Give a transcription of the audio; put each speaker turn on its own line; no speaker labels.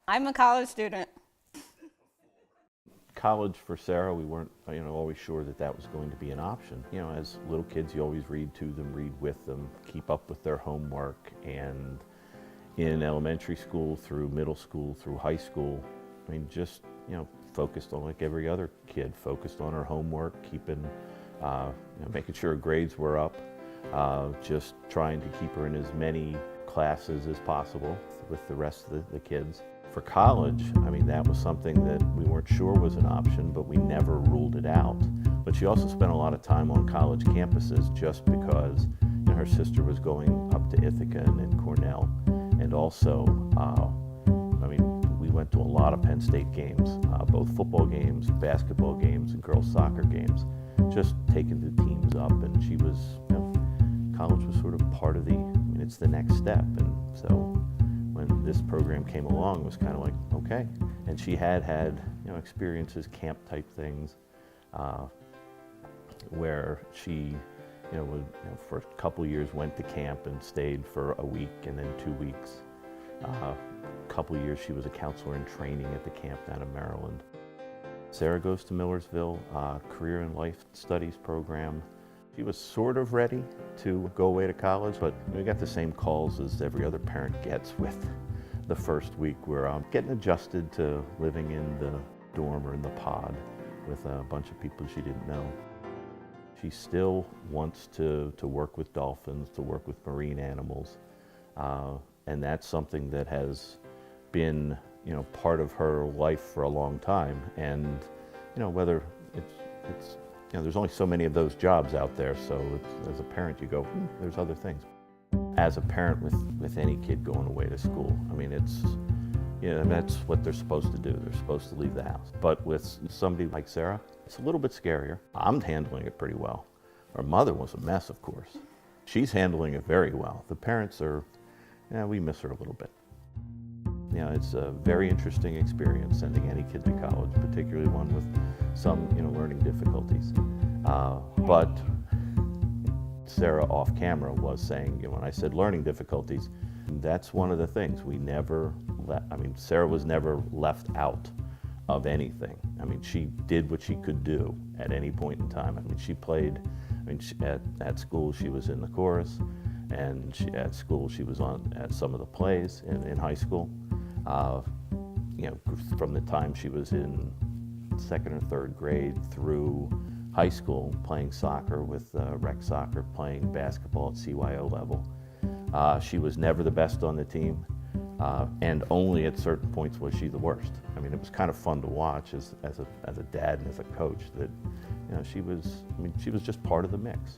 I'm a college student.
College for Sarah, we weren't always sure that that was going to be an option. As little kids, you always read to them, read with them, keep up with their homework. And in elementary school, through middle school, through high school, just focused on, like every other kid, focused on her homework, keeping, making sure her grades were up, just trying to keep her in as many classes as possible with the rest of the kids. For college, that was something that we weren't sure was an option, but we never ruled it out. But she also spent a lot of time on college campuses just because her sister was going up to Ithaca and Cornell. And also, we went to a lot of Penn State games, both football games, basketball games, and girls soccer games, just taking the teams up. And she was, college was sort of part of it's the next step. And so when this program came along, it was kind of like, okay. And she had experiences, camp type things, where she, for a couple years went to camp and stayed for a week and then 2 weeks. A couple years she was a counselor in training at the camp down in Maryland. Sarah goes to Millersville, Career and Life Studies program. She was sort of ready to go away to college, but we got the same calls as every other parent gets with the first week, where I'm getting adjusted to living in the dorm or in the pod with a bunch of people she didn't know. She still wants to work with dolphins, to work with marine animals, and that's something that has been part of her life for a long time. And whether it's there's only so many of those jobs out there, so as a parent you go, there's other things. As a parent with any kid going away to school, that's what they're supposed to do. They're supposed to leave the house. But with somebody like Sarah, it's a little bit scarier. I'm handling it pretty well. Her mother was a mess, of course. She's handling it very well. The parents are, we miss her a little bit. It's a very interesting experience sending any kid to college, particularly one with some, learning difficulties. But Sarah off camera was saying, when I said learning difficulties, that's one of the things we never Sarah was never left out of anything. She did what she could do at any point in time. She played, at school she was in the chorus, and at school she was at some of the plays in high school. From the time she was in second or third grade through high school, playing soccer with rec soccer, playing basketball at CYO level. She was never the best on the team, and only at certain points was she the worst. It was kind of fun to watch as a dad and as a coach that she was just part of the mix.